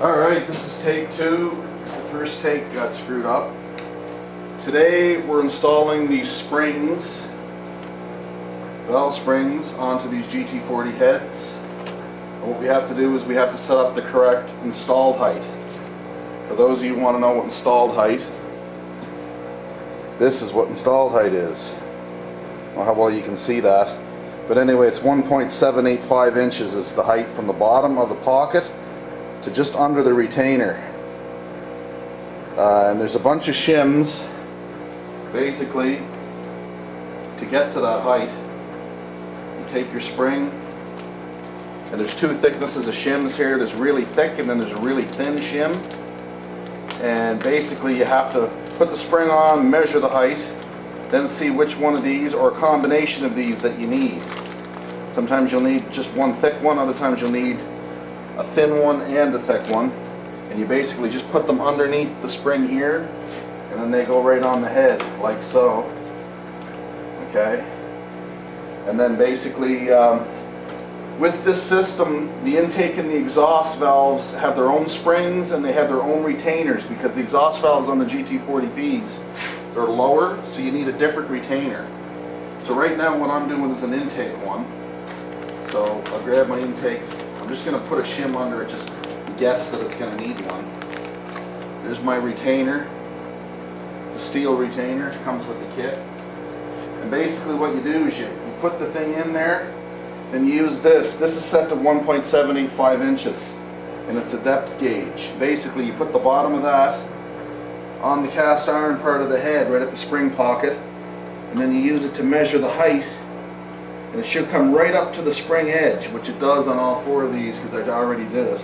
Alright, this is take 2. The first take got screwed up. Today we're installing these springs, valve springs, onto these GT40 heads. And what we have to do is we have to set up the correct installed height. For those of you who want to know what installed height, this is what installed height is. I don't know how well you can see that. But anyway, it's 1.785 inches is the height from the bottom of the pocket to just under the retainer. And there's a bunch of shims basically to get to that height. You take your spring, and there's two thicknesses of shims here. There's really thick and then there's a really thin shim. And basically you have to put the spring on, measure the height, then see which one of these or a combination of these that you need. Sometimes you'll need just one thick one, other times you'll need a thin one and a thick one, and you basically just put them underneath the spring here, and then they go right on the head like so. Okay, and then basically with this system, the intake and the exhaust valves have their own springs and they have their own retainers, because the exhaust valves on the GT40Ps, they're lower, so you need a different retainer. So right now what I'm doing is an intake one. So I'll grab my intake. I'm just going to put a shim under it, just guess that it's going to need one. There's my retainer. It's a steel retainer, it comes with the kit. And basically what you do is you put the thing in there and you use this. This is set to 1.785 inches and it's a depth gauge. Basically you put the bottom of that on the cast iron part of the head right at the spring pocket, and then you use it to measure the height. And it should come right up to the spring edge, which it does on all four of these because I already did it.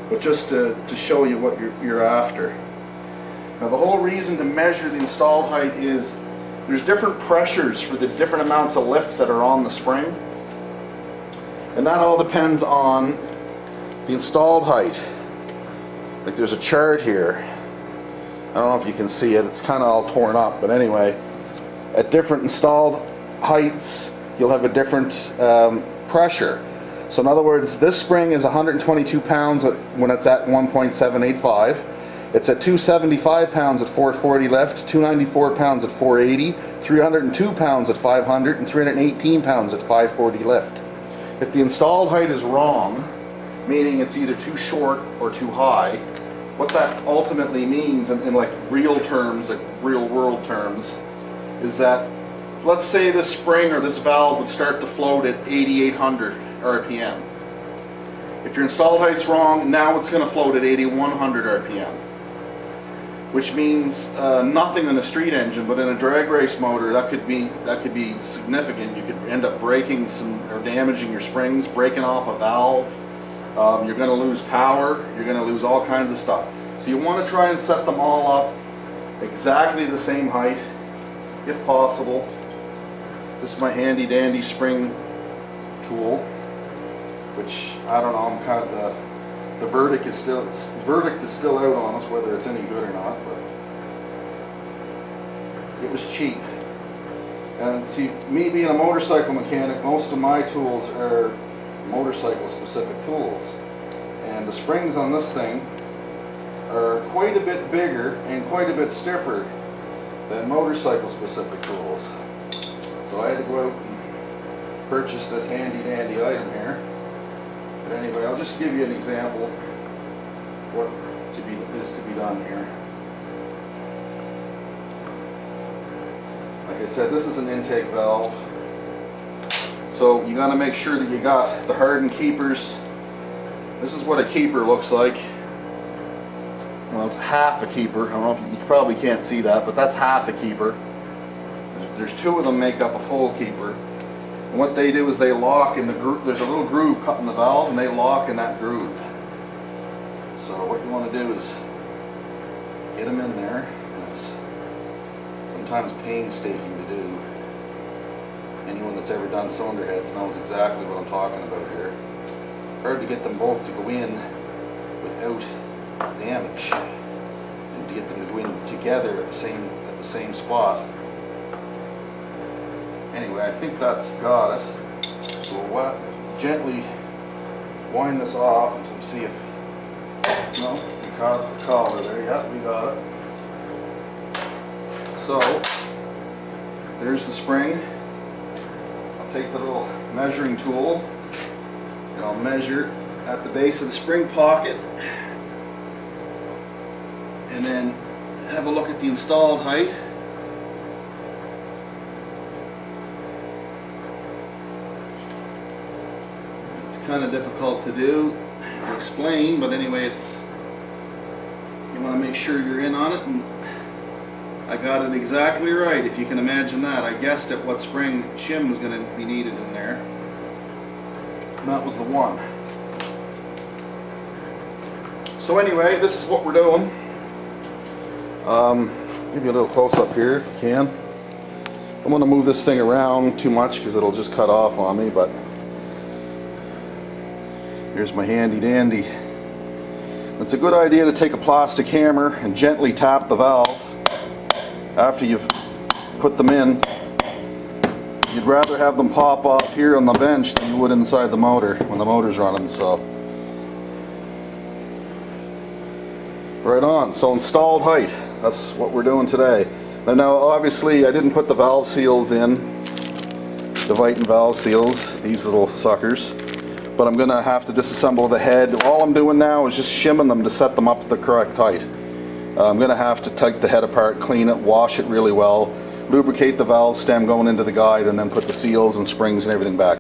But just to show you what you're after. Now the whole reason to measure the installed height is there's different pressures for the different amounts of lift that are on the spring. And that all depends on the installed height. Like there's a chart here. I don't know if you can see it, it's kind of all torn up, but anyway, at different installed heights, you'll have a different pressure. So in other words, this spring is 122 pounds when it's at 1.785. It's at 275 pounds at 440 lift, 294 pounds at 480, 302 pounds at 500, and 318 pounds at 540 lift. If the installed height is wrong, meaning it's either too short or too high, what that ultimately means in like real terms, like real world terms, is that let's say this spring or this valve would start to float at 8,800 RPM. If your installed height's wrong, now it's going to float at 8,100 RPM. Which means nothing in a street engine, but in a drag race motor that could be significant. You could end up breaking some or damaging your springs, breaking off a valve. You're going to lose power. You're going to lose all kinds of stuff. So you want to try and set them all up exactly the same height, if possible. This is my handy dandy spring tool, which I don't know. I'm kind of the verdict is still out on us whether it's any good or not. But it was cheap. And see, me being a motorcycle mechanic, most of my tools are motorcycle specific tools, and the springs on this thing are quite a bit bigger and quite a bit stiffer than motorcycle specific tools. So I had to go out and purchase this handy dandy item here. But anyway, I'll just give you an example of what is to be done here. Like I said, this is an intake valve. So you got to make sure that you got the hardened keepers. This is what a keeper looks like. Well, it's half a keeper. I don't know if you probably can't see that, but that's half a keeper. There's two of them make up a full keeper. And what they do is they lock in the groove. There's a little groove cut in the valve, and they lock in that groove. So what you want to do is get them in there, and it's sometimes painstaking to do. Anyone that's ever done cylinder heads knows exactly what I'm talking about here. Hard to get them both to go in without damage, and to get them to go in together at the same spot. Anyway, I think that's got it. So we'll gently wind this off and see if No, we got the collar there. Yeah, we got it. So, there's the spring. I'll take the little measuring tool and I'll measure at the base of the spring pocket and then have a look at the installed height. It's kind of difficult to do, to explain, but anyway, it's, you want to make sure you're in on it, and I got it exactly right, if you can imagine that. I guessed at what spring shim was going to be needed in there, and that was the one. So anyway, this is what we're doing. Give you a little close up here if you can. I don't want to move this thing around too much because it'll just cut off on me, but here's my handy dandy. It's a good idea to take a plastic hammer and gently tap the valve after you've put them in. You'd rather have them pop off here on the bench than you would inside the motor when the motor's running. So right on. So installed height, that's what we're doing today. And now obviously I didn't put the valve seals in, the Viton valve seals, these little suckers, but I'm going to have to disassemble the head. All I'm doing now is just shimming them to set them up at the correct height. I'm going to have to take the head apart, clean it, wash it really well, lubricate the valve stem going into the guide, and then put the seals and springs and everything back.